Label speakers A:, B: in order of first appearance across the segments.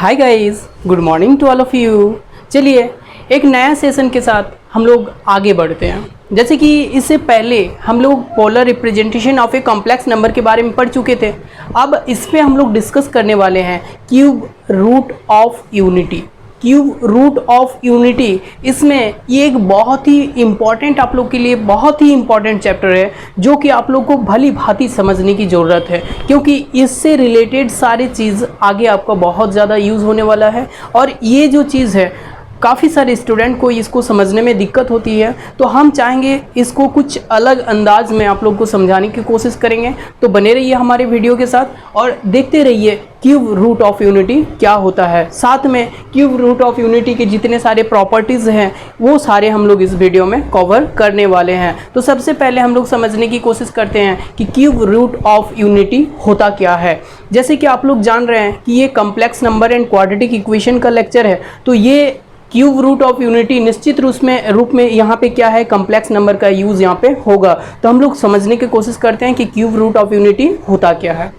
A: Hi guys, good morning to all of you. चलिए एक नया सेशन के साथ हम लोग आगे बढ़ते हैं। जैसे कि इससे पहले हम लोग polar representation of a complex number के बारे में पढ़ चुके थे। अब इस पे हम लोग डिस्कस करने वाले हैं cube root of unity. Cube root of unity, इसमें ये एक बहुत ही इम्पॉर्टेंट, आप लोग के लिए बहुत ही इम्पॉर्टेंट चैप्टर है जो कि आप लोग को भली भांति समझने की ज़रूरत है, क्योंकि इससे रिलेटेड सारी चीज़ आगे आपका बहुत ज़्यादा यूज़ होने वाला है। और ये जो चीज़ है काफ़ी सारे स्टूडेंट को इसको समझने में दिक्कत होती है, तो हम चाहेंगे इसको कुछ अलग अंदाज में आप लोग को समझाने की कोशिश करेंगे। तो बने रहिए हमारे वीडियो के साथ और देखते रहिए क्यूब रूट ऑफ यूनिटी क्या होता है। साथ में क्यूब रूट ऑफ यूनिटी के जितने सारे प्रॉपर्टीज़ हैं वो सारे हम लोग इस वीडियो में कवर करने वाले हैं। तो सबसे पहले हम लोग समझने की कोशिश करते हैं कि क्यूब रूट ऑफ यूनिटी होता क्या है। जैसे कि आप लोग जान रहे हैं कि ये complex number and quadratic equation का लेक्चर है, तो ये क्यूब रूट ऑफ यूनिटी निश्चित रूप में यहाँ पे क्या है, कॉम्प्लेक्स नंबर का यूज़ यहाँ पे होगा। तो हम लोग समझने की कोशिश करते हैं कि क्यूब रूट ऑफ यूनिटी होता क्या है।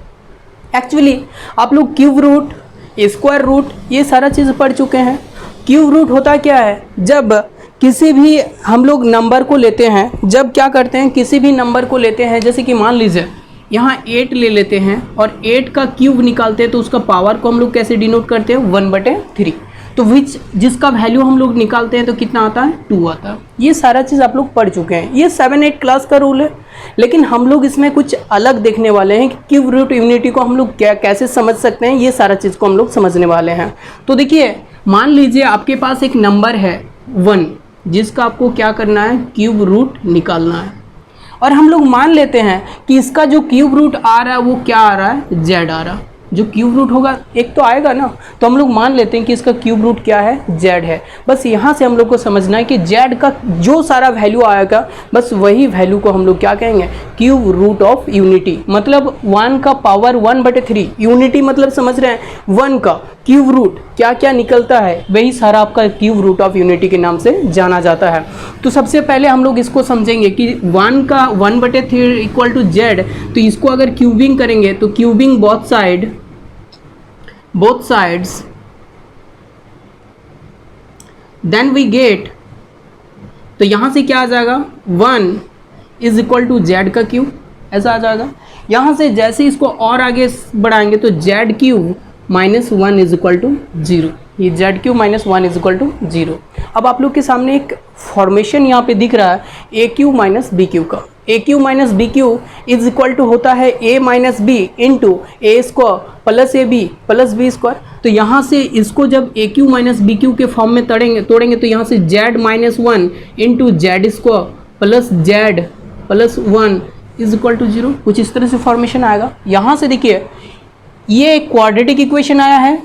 A: एक्चुअली आप लोग क्यूब रूट, स्क्वायर रूट, ये सारा चीज़ पढ़ चुके हैं। क्यूब रूट होता क्या है, जब किसी भी हम लोग नंबर को लेते हैं, जब क्या करते हैं किसी भी नंबर को लेते हैं, जैसे कि मान लीजिए यहाँ 8 ले लेते हैं और 8 का क्यूब निकालते हैं, तो उसका पावर को हम लोग कैसे डिनोट करते हैं, 1/3। तो जिसका वैल्यू हम लोग निकालते हैं तो कितना आता है, 2 आता है। ये सारा चीज़ आप लोग पढ़ चुके हैं, ये 7-8 क्लास का रूल है। लेकिन हम लोग इसमें कुछ अलग देखने वाले हैं कि क्यूब रूट यूनिटी को हम लोग कैसे समझ सकते हैं, ये सारा चीज़ को हम लोग समझने वाले हैं। तो देखिए, मान लीजिए आपके पास एक नंबर है 1, जिसका आपको क्या करना है, क्यूब रूट निकालना है। और हम लोग मान लेते हैं कि इसका जो क्यूब रूट आ रहा है वो क्या आ रहा है, z आ रहा है। जो क्यूब रूट होगा एक तो आएगा ना, तो हम लोग मान लेते हैं कि इसका क्यूब रूट क्या है, z है। बस यहाँ से हम लोग को समझना है कि z का जो सारा वैल्यू आएगा, बस वही वैल्यू को हम लोग क्या कहेंगे, क्यूब रूट ऑफ यूनिटी। मतलब 1 का पावर 1/3, यूनिटी मतलब समझ रहे हैं 1 का क्यूब रूट क्या क्या निकलता है, वही सारा आपका क्यूब रूट ऑफ यूनिटी के नाम से जाना जाता है। तो सबसे पहले हम लोग इसको समझेंगे कि 1 का 1/3 इक्वल टू z, तो इसको अगर क्यूबिंग करेंगे तो cubing both sides, then we get, तो यहाँ से क्या आ जाएगा, 1 इज इक्वल टू z का क्यूब, ऐसा आ जाएगा। यहाँ से जैसे इसको और आगे बढ़ाएंगे तो z cube minus 1 is equal to 0, ये z cube minus 1 is equal to 0। अब आप लोग के सामने एक फॉर्मेशन यहाँ पे दिख रहा है A cube minus B cube का। A cube minus B cube is equal to होता है A minus B into A square plus A B plus B square. तो यहाँ से इसको जब A cube minus B cube के फॉर्म में तोड़ेंगे तो यहाँ से z minus 1 into Z square plus z plus 1 is equal to 0। कुछ इस तरह से फॉर्मेशन आएगा। यहाँ से देखिए, ये एक क्वाड्रेटिक इक्वेशन आया है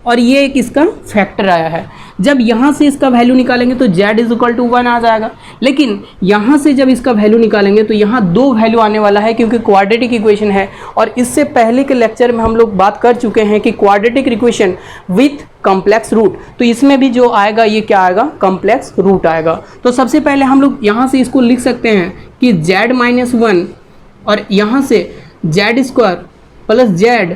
A: और ये एक इसका फैक्टर आया है। जब यहाँ से इसका वैल्यू निकालेंगे तो z इज इक्वल टू 1 आ जाएगा। लेकिन यहाँ से जब इसका वैल्यू निकालेंगे तो यहाँ 2 वैल्यू आने वाला है, क्योंकि क्वाड्रेटिक इक्वेशन है। और इससे पहले के लेक्चर में हम लोग बात कर चुके हैं कि quadratic equation with complex root, तो इसमें भी जो आएगा ये क्या आएगा, कॉम्प्लेक्स रूट आएगा। तो सबसे पहले हम लोग यहाँ से इसको लिख सकते हैं कि z माइनस 1 और यहाँ से z square plus z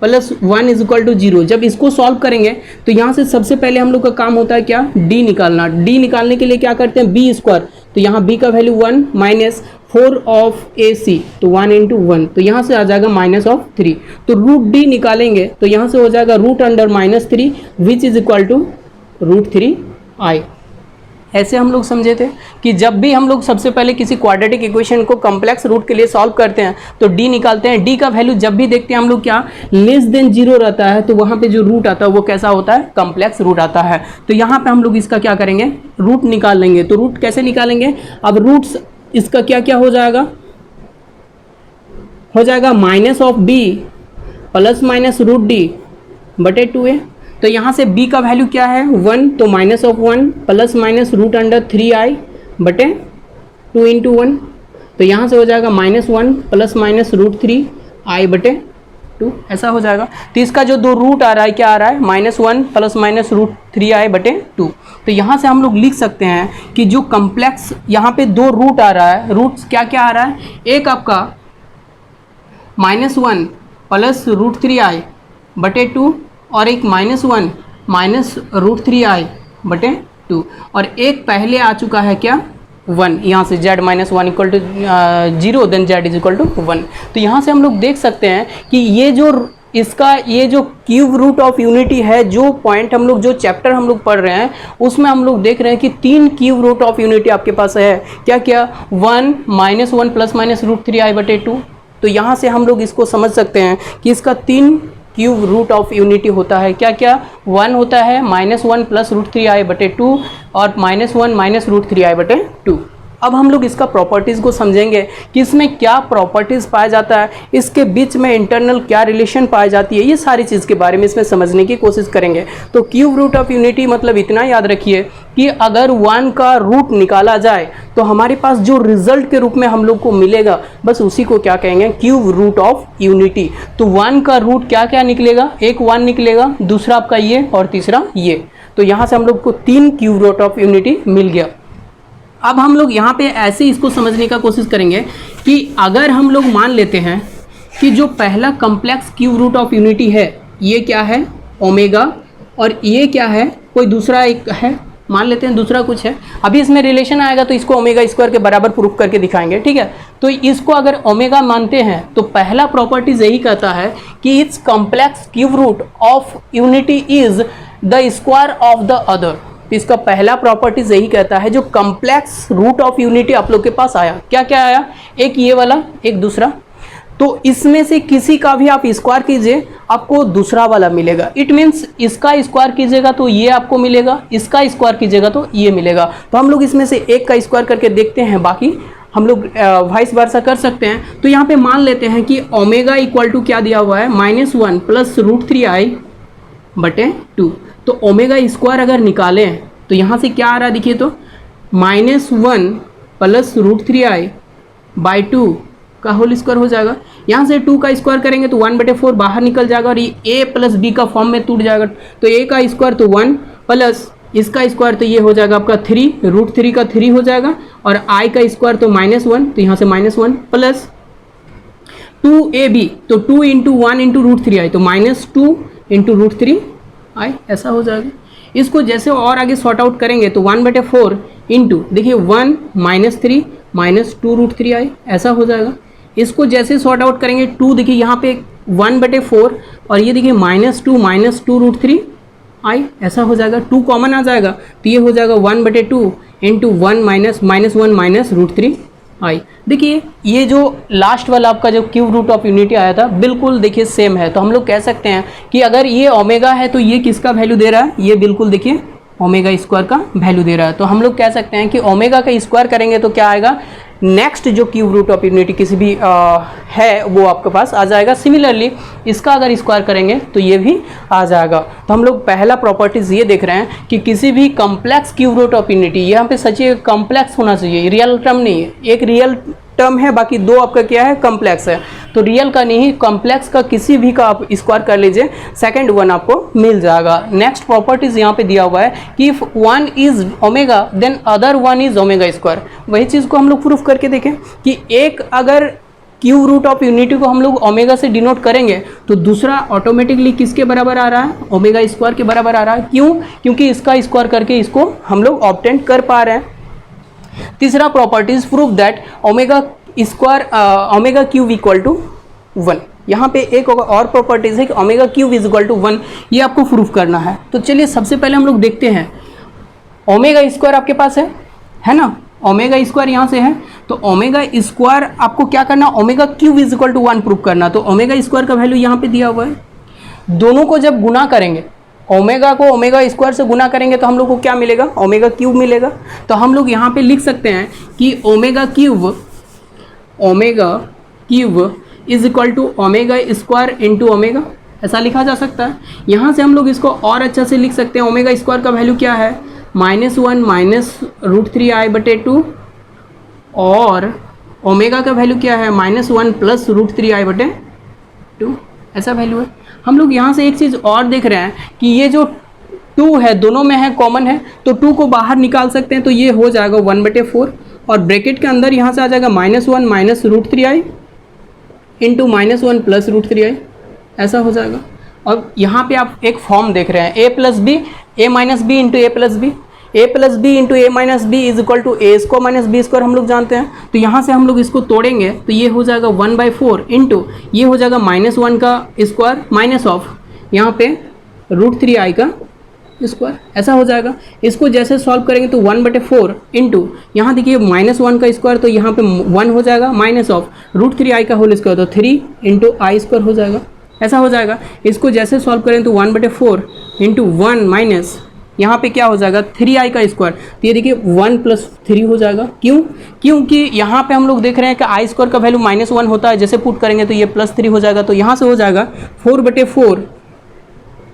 A: plus 1 is equal to 0। जब इसको सॉल्व करेंगे तो यहाँ से सबसे पहले हम लोग का काम होता है क्या, d निकालना। d निकालने के लिए क्या करते हैं, b स्क्वायर, तो यहाँ b का वैल्यू 1 माइनस 4 ऑफ ac, तो 1 इंटू 1, तो यहाँ से आ जाएगा माइनस ऑफ 3। तो रूट d निकालेंगे तो यहाँ से हो जाएगा root under minus 3 which is equal to √3i। ऐसे हम लोग समझे थे कि जब भी हम लोग सबसे पहले किसी क्वाड्रेटिक इक्वेशन को कॉम्प्लेक्स रूट के लिए सॉल्व करते हैं तो d निकालते हैं। d का वैल्यू जब भी देखते हैं हम लोग क्या, लेस देन 0 रहता है, तो वहाँ पे जो रूट आता है वो कैसा होता है, कॉम्प्लेक्स रूट आता है। तो यहाँ पे हम लोग इसका क्या करेंगे, रूट निकाल लेंगे। तो रूट कैसे निकालेंगे, अब रूट्स इसका क्या क्या हो जाएगा minus of b plus minus √d/2a। तो यहाँ से b का वैल्यू क्या है, 1, तो minus of 1 plus minus √3i/2 into 1, तो यहाँ से हो जाएगा माइनस 1 प्लस माइनस √3i/2, ऐसा हो जाएगा। तो इसका जो 2 रूट आ रहा है, क्या आ रहा है, -1 प्लस माइनस √3i/2। तो यहाँ से हम लोग लिख सकते हैं कि जो कॉम्प्लेक्स यहाँ पे 2 रूट आ रहा है, रूट्स क्या क्या आ रहा है, एक आपका -1 प्लस √3i/2 और एक -1 माइनस रूट 3i बटे 2, और एक पहले आ चुका है क्या 1, यहाँ से z minus 1 equal to 0, then z is equal to 1। तो यहाँ से हम लोग देख सकते हैं कि ये जो क्यूब रूट ऑफ यूनिटी है, जो पॉइंट हम लोग, जो चैप्टर हम लोग पढ़ रहे हैं उसमें हम लोग देख रहे हैं कि 3 क्यूब रूट ऑफ यूनिटी आपके पास है। क्या क्या? 1 -1 प्लस माइनस रूट 3i बटे 2। तो यहाँ से हम लोग इसको समझ सकते हैं कि इसका 3 क्यूब रूट ऑफ यूनिटी होता है। क्या क्या? 1 होता है -1 प्लस रूट 3i बटे 2 और -1 माइनस रूट 3i बटे 2। अब हम लोग इसका प्रॉपर्टीज़ को समझेंगे कि इसमें क्या प्रॉपर्टीज़ पाया जाता है, इसके बीच में इंटरनल क्या रिलेशन पाई जाती है, ये सारी चीज़ के बारे में इसमें समझने की कोशिश करेंगे। तो क्यूब रूट ऑफ यूनिटी मतलब इतना याद रखिए कि अगर 1 का रूट निकाला जाए तो हमारे पास जो रिजल्ट के रूप में हम लोग को मिलेगा, बस उसी को क्या कहेंगे? Cube root of unity. तो 1 का रूट क्या क्या निकलेगा? एक 1 निकलेगा, दूसरा आपका ये और तीसरा ये। तो यहाँ से हम लोग को 3 क्यूब रूट ऑफ यूनिटी मिल गया। अब हम लोग यहाँ पे ऐसे इसको समझने का कोशिश करेंगे कि अगर हम लोग मान लेते हैं कि जो पहला complex cube root of unity है ये क्या है? ओमेगा, और ये क्या है? कोई दूसरा एक है, मान लेते हैं दूसरा कुछ है। अभी इसमें रिलेशन आएगा तो इसको ओमेगा स्क्वायर के बराबर प्रूफ करके दिखाएंगे, ठीक है। तो इसको अगर ओमेगा मानते हैं तो पहला प्रॉपर्टीज यही कहता है कि it's complex cube root of unity is the square of the other. तो इसका पहला प्रॉपर्टीज यही कहता है, जो कॉम्प्लेक्स रूट ऑफ यूनिटी आप लोग के पास आया, क्या क्या आया? एक ये वाला, एक दूसरा। तो इसमें से किसी का भी आप स्क्वायर कीजिए, आपको दूसरा वाला मिलेगा। इट मीन्स इसका स्क्वायर कीजिएगा तो ये आपको मिलेगा, इसका स्क्वायर कीजिएगा तो ये मिलेगा। तो हम लोग इसमें से एक का स्क्वायर करके देखते हैं, बाकी हम लोग वाइस वर्सा कर सकते हैं। तो यहाँ पे मान लेते हैं कि ओमेगा इक्वल टू क्या दिया हुआ है? -1 प्लस रूट 3i बटे 2। तो ओमेगा स्क्वायर अगर निकालें तो यहाँ से क्या आ रहा है देखिए, तो -1 प्लस रूट 3i बाई 2 का होल स्क्वायर हो जाएगा। यहाँ से 2 का स्क्वायर करेंगे तो 1/4 बाहर निकल जाएगा और ये a प्लस बी का फॉर्म में टूट जाएगा। तो a का स्क्वायर तो 1 प्लस इसका स्क्वायर तो ये हो जाएगा आपका 3, रूट 3 का 3 हो जाएगा, और i का स्क्वायर तो -1, तो यहाँ से -1 प्लस 2ab, तो 2 इंटू 1 इंटू रूट 3i, तो -2 इंटू रूट 3i, ऐसा हो जाएगा। इसको जैसे और आगे सॉर्ट आउट करेंगे तो 1/4 इंटू, देखिए 1 -3 -2 रूट 3i, ऐसा हो जाएगा। इसको जैसे सॉर्ट आउट करेंगे 2, देखिए यहाँ पे 1/4 और ये देखिए -2 रूट 3i, ऐसा हो जाएगा। 2 कॉमन आ जाएगा तो ये हो जाएगा 1/2 इंटू 1 -1 माइनस रूट 3i। देखिए ये जो लास्ट वाला आपका जो क्यूब रूट ऑफ यूनिटी आया था बिल्कुल देखिए सेम है। तो हम लोग कह सकते हैं कि अगर ये ओमेगा है तो ये किसका वैल्यू दे रहा है? ये बिल्कुल देखिए ओमेगा स्क्वायर का वैल्यू दे रहा है। तो हम लोग कह सकते हैं कि ओमेगा का स्क्वायर करेंगे तो क्या आएगा? नेक्स्ट जो क्यूब रूट ऑफ यूनिटी किसी भी है वो आपके पास आ जाएगा। सिमिलरली इसका अगर स्क्वायर करेंगे तो ये भी आ जाएगा। तो हम लोग पहला प्रॉपर्टीज ये देख रहे हैं कि किसी भी complex cube root of unity, यहाँ पे सच है कॉम्प्लेक्स होना चाहिए, रियल टर्म नहीं है। एक रियल टर्म है, बाकी 2 आपका क्या है? कॉम्प्लेक्स है। तो रियल का नहीं, कॉम्प्लेक्स का किसी भी का आप स्क्वायर कर लीजिए, सेकंड 1 आपको मिल जाएगा। नेक्स्ट प्रॉपर्टीज यहाँ पे दिया हुआ है कि if 1 is omega then other 1 is omega square. वही चीज़ को हम लोग प्रूफ करके देखें कि एक अगर क्यूब रूट ऑफ यूनिटी को हम लोग ओमेगा से डिनोट करेंगे तो दूसरा ऑटोमेटिकली किसके बराबर आ रहा है? ओमेगा स्क्वायर के बराबर आ रहा है। क्यों? क्योंकि इसका स्क्वायर करके इसको हम लोग ऑब्टेन कर पा रहे हैं। तीसरा properties proof that omega square omega cube equal to 1। यहाँ पे एक और प्रॉपर्टीज है कि omega cube is equal to 1, ये आपको प्रूफ करना है। तो चलिए सबसे पहले हम लोग देखते हैं, ओमेगा स्क्वायर आपके पास है ना? ओमेगा स्क्वायर यहाँ से है, तो ओमेगा स्क्वायर आपको क्या करना? Omega cube is equal to 1 proof करना। तो ओमेगा स्क्वायर का वैल्यू यहाँ पे दिया हुआ है। दोनों को जब गुना करेंगे, ओमेगा को ओमेगा स्क्वायर से गुना करेंगे तो हम लोग को क्या मिलेगा? ओमेगा क्यूब मिलेगा। तो हम लोग यहाँ पे लिख सकते हैं कि omega cube is equal to omega square into omega, ऐसा लिखा जा सकता है। यहाँ से हम लोग इसको और अच्छा से लिख सकते हैं। ओमेगा स्क्वायर का वैल्यू क्या है? -1 माइनस रूट 3i बटे 2, और ओमेगा का वैल्यू क्या है? -1 प्लस रूट 3i बटे 2, ऐसा वैल्यू है। हम लोग यहाँ से एक चीज़ और देख रहे हैं कि ये जो 2 है दोनों में है, कॉमन है, तो 2 को बाहर निकाल सकते हैं। तो ये हो जाएगा 1/4 और ब्रैकेट के अंदर यहाँ से आ जाएगा -1 minus root 3i into -1 plus root 3i, ऐसा हो जाएगा। और यहाँ पे आप एक फॉर्म देख रहे हैं a plus B A minus B into A plus B, A plus B into A minus B is equal to A square minus B square हम लोग जानते हैं। तो यहाँ से हम लोग इसको तोड़ेंगे तो ये हो जाएगा 1/4 इंटू ये हो जाएगा -1 का स्क्वायर माइनस ऑफ यहाँ पे √3i का स्क्वायर, ऐसा हो जाएगा। इसको जैसे सॉल्व करेंगे तो 1/4 इंटू यहाँ देखिए -1 का स्क्वायर तो यहाँ पे 1 हो जाएगा माइनस ऑफ √3i का होल स्क्वायर तो 3 इंटू आई स्क्वायर हो जाएगा, ऐसा हो जाएगा। इसको जैसे सॉल्व करें तो 1/4 इंटू 1 माइनस यहाँ पे क्या हो जाएगा 3i का स्क्वायर, तो ये देखिए 1 + 3 हो जाएगा। क्यों? क्योंकि यहाँ पे हम लोग देख रहे हैं कि आई स्क्वायर का वैल्यू -1 होता है, जैसे पुट करेंगे तो ये +3 हो जाएगा, तो यहाँ से हो जाएगा 4/4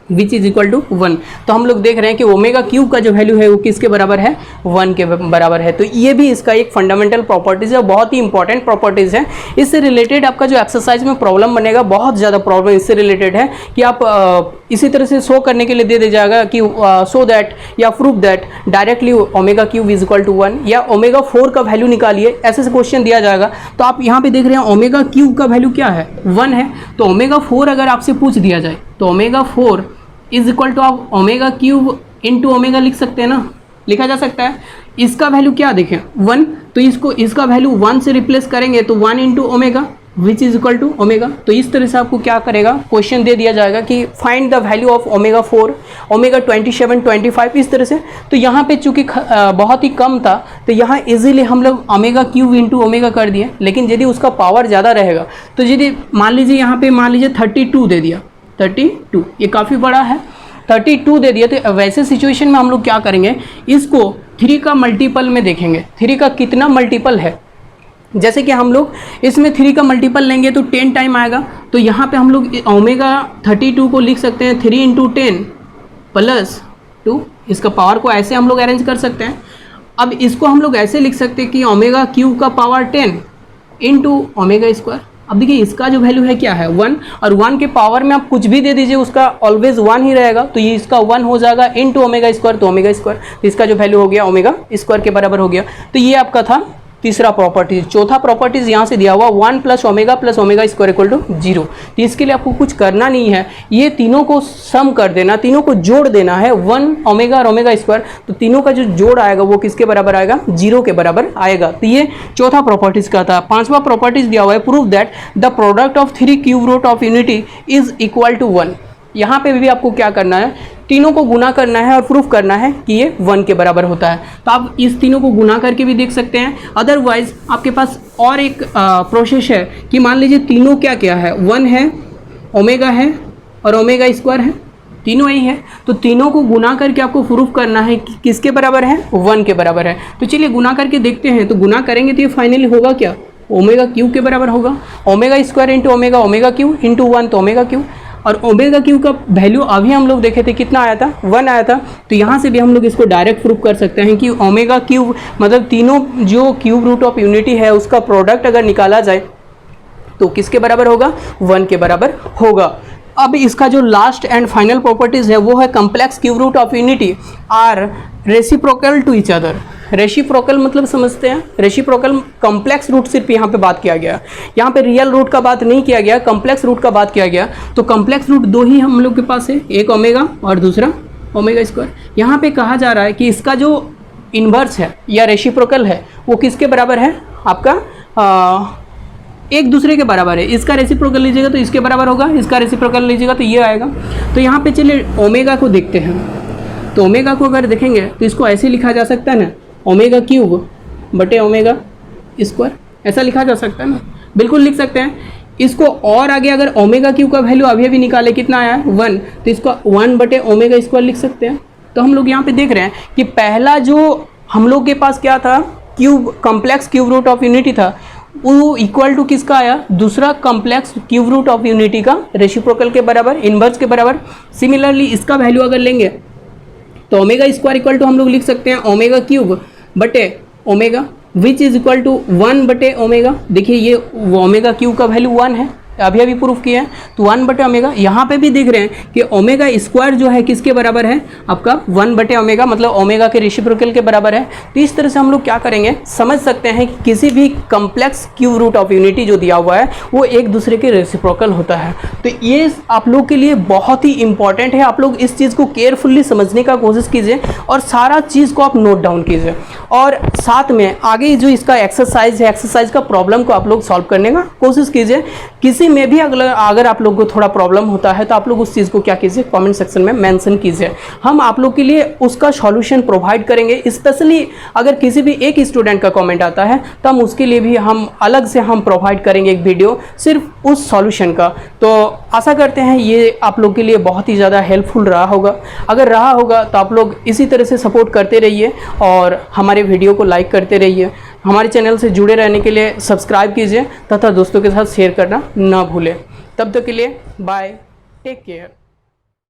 A: विच इज इक्वल टू 1। तो हम लोग देख रहे हैं कि ओमेगा क्यूब का जो वैल्यू है वो किसके बराबर है, 1 के बराबर है। तो ये भी इसका एक फंडामेंटल प्रॉपर्टीज है, बहुत ही इंपॉर्टेंट प्रॉपर्टीज है। इससे रिलेटेड आपका जो एक्सरसाइज में प्रॉब्लम बनेगा, बहुत ज़्यादा प्रॉब्लम इससे रिलेटेड है कि आप इसी तरह से शो करने के लिए दे जाएगा कि सो दैट या prove that directly omega cube is equal to 1 या ओमेगा 4 का वैल्यू निकालिए, ऐसे से क्वेश्चन दिया जाएगा। तो आप यहाँ पे देख रहे हैं ओमेगा क्यूब का वैल्यू क्या है, 1 है। तो ओमेगा 4 अगर आपसे पूछ दिया जाए तो ओमेगा 4 इज इक्वल टू आप ओमेगा क्यूब इंटू ओमेगा लिख सकते हैं ना, लिखा जा सकता है। इसका वैल्यू क्या देखें 1, तो इसका वैल्यू 1 से रिप्लेस करेंगे तो 1 into omega which is equal to omega. तो इस तरह से आपको क्या करेगा, क्वेश्चन दे दिया जाएगा कि find the value of omega 4, omega 27, 25 इस तरह से। तो यहाँ पे चूंकि बहुत ही कम था तो यहाँ इजीली हम लोग ओमेगा क्यूब इंटू ओमेगा कर दिए। लेकिन यदि उसका पावर ज़्यादा रहेगा तो यदि मान लीजिए यहाँ पे मान लीजिए 32 दे दिया, 32 ये काफ़ी बड़ा है, 32 दे दिया, तो वैसे सिचुएशन में हम लोग क्या करेंगे, इसको 3 का मल्टीपल में देखेंगे, 3 का कितना मल्टीपल है। जैसे कि हम लोग इसमें 3 का मल्टीपल लेंगे तो 10 टाइम आएगा। तो यहाँ पे हम लोग ओमेगा 32 को लिख सकते हैं 3 × 10 + 2, इसका पावर को ऐसे हम लोग अरेंज कर सकते हैं। अब इसको हम लोग ऐसे लिख सकते हैं कि ओमेगा क्यूब का पावर 10 इंटू ओमेगा स्क्वायर। अब देखिए इसका जो वैल्यू है क्या है 1, और 1 के पावर में आप कुछ भी दे दीजिए उसका ऑलवेज 1 ही रहेगा। तो ये इसका 1 हो जाएगा इंटू ओमेगा स्क्वायर, तो ओमेगा स्क्वायर, तो इसका जो वैल्यू हो गया ओमेगा स्क्वायर के बराबर हो गया। तो ये आपका था तीसरा प्रॉपर्टीज। चौथा प्रॉपर्टीज यहाँ से दिया हुआ 1 + omega + omega square equal to 0। तो इसके लिए आपको कुछ करना नहीं है, ये तीनों को सम कर देना, तीनों को जोड़ देना है, 1 ओमेगा और ओमेगा स्क्वायर। तो तीनों का जो जोड़ आएगा वो किसके बराबर आएगा, 0 के बराबर आएगा। तो ये चौथा प्रॉपर्टीज का था। पांचवा प्रॉपर्टीज दिया हुआ है prove that the product of 3 cube root of unity is equal to 1। यहाँ पे भी आपको क्या करना है, तीनों को गुना करना है और प्रूफ करना है कि ये 1 के बराबर होता है। तो आप इस तीनों को गुना करके भी देख सकते हैं। अदरवाइज आपके पास और एक प्रोसेस है कि मान लीजिए तीनों क्या क्या है, 1 है, ओमेगा है और ओमेगा स्क्वायर है, तीनों ही है। तो तीनों को गुना करके आपको प्रूफ करना है कि किसके बराबर है, 1 के बराबर है। तो चलिए गुना करके देखते हैं। तो गुना करेंगे तो ये फाइनली होगा क्या, ओमेगा क्यूब के बराबर होगा। Omega square into omega, omega cube into 1 तो ओमेगा क्यूब। और ओमेगा क्यूब का वैल्यू अभी हम लोग देखे थे कितना आया था, 1 आया था। तो यहाँ से भी हम लोग इसको डायरेक्ट प्रूफ कर सकते हैं कि ओमेगा क्यूब मतलब तीनों जो क्यूब रूट ऑफ यूनिटी है उसका प्रोडक्ट अगर निकाला जाए तो किसके बराबर होगा, 1 के बराबर होगा। अब इसका जो लास्ट एंड फाइनल प्रॉपर्टीज है वो है complex cube root of unity are reciprocal to each other. Reciprocal मतलब समझते हैं, रेसिप्रोकल कॉम्प्लेक्स रूट सिर्फ यहाँ पे बात किया गया, यहाँ पे रियल रूट का बात नहीं किया गया, कॉम्प्लेक्स रूट का बात किया गया। तो कॉम्प्लेक्स रूट 2 ही हम लोग के पास है, एक ओमेगा और दूसरा ओमेगा स्क्वायर। यहाँ पे कहा जा रहा है कि इसका जो इन्वर्स है या रेसिप्रोकल है वो किसके बराबर है, आपका एक दूसरे के बराबर है। इसका रेसिप्रोकल लीजिएगा तो इसके बराबर होगा, इसका रेसिप्रोकल लीजिएगा तो ये आएगा। तो यहाँ पे चलिए ओमेगा को देखते हैं। तो ओमेगा को अगर देखेंगे तो इसको ऐसे लिखा जा सकता है ना, ओमेगा क्यूब बटे ओमेगा स्क्वायर, ऐसा लिखा जा सकता है ना, बिल्कुल लिख सकते हैं। इसको और आगे अगर ओमेगा क्यूब का वैल्यू अभी अभी निकाले कितना आया है 1, तो इसको 1 बटे ओमेगा स्क्वायर लिख सकते हैं। तो हम लोग यहाँ पे देख रहे हैं कि पहला जो हम लोग के पास क्या था, cube complex cube root of unity था, वो इक्वल टू किसका आया, दूसरा complex cube root of unity का रेसिप्रोकल के बराबर, इनवर्स के बराबर। सिमिलरली इसका वैल्यू अगर लेंगे तो ओमेगा स्क्वायर इक्वल टू हम लोग लिख सकते हैं ओमेगा क्यूब बटे omega which is equal to 1 बटे ओमेगा। देखिए ये ओमेगा क्यूब का वैल्यू 1 है, अभी अभी प्रूफ किए हैं, तो 1/ओमेगा। यहाँ पे भी देख रहे हैं कि ओमेगा स्क्वायर जो है किसके बराबर है, आपका 1/ओमेगा, मतलब ओमेगा के रेसिप्रोकल के बराबर है। तो इस तरह से हम लोग क्या करेंगे, समझ सकते हैं कि किसी भी complex cube root of unity जो दिया हुआ है वो एक दूसरे के रेसिप्रोकल होता है। तो ये आप लोग के लिए बहुत ही इंपॉर्टेंट है। आप लोग इस चीज़ को केयरफुल्ली समझने का कोशिश कीजिए और सारा चीज़ को आप नोट डाउन कीजिए, और साथ में आगे जो इसका एक्सरसाइज है, एक्सरसाइज का प्रॉब्लम को आप लोग सॉल्व करने का कोशिश कीजिए। किसी में भी अगर आप लोग को थोड़ा प्रॉब्लम होता है तो आप लोग उस चीज़ को क्या कीजिए, कमेंट सेक्शन में मेंशन कीजिए। हम आप लोग के लिए उसका सॉल्यूशन प्रोवाइड करेंगे। स्पेशली अगर किसी भी एक स्टूडेंट का कमेंट आता है तो हम उसके लिए भी हम अलग से हम प्रोवाइड करेंगे एक वीडियो सिर्फ उस सॉल्यूशन का। तो आशा करते हैं ये आप लोग के लिए बहुत ही ज़्यादा हेल्पफुल रहा होगा। अगर रहा होगा तो आप लोग इसी तरह से सपोर्ट करते रहिए और हमारे वीडियो को लाइक करते रहिए। हमारे चैनल से जुड़े रहने के लिए सब्सक्राइब कीजिए तथा दोस्तों के साथ शेयर करना ना भूलें। तब तक के लिए बाय, टेक केयर।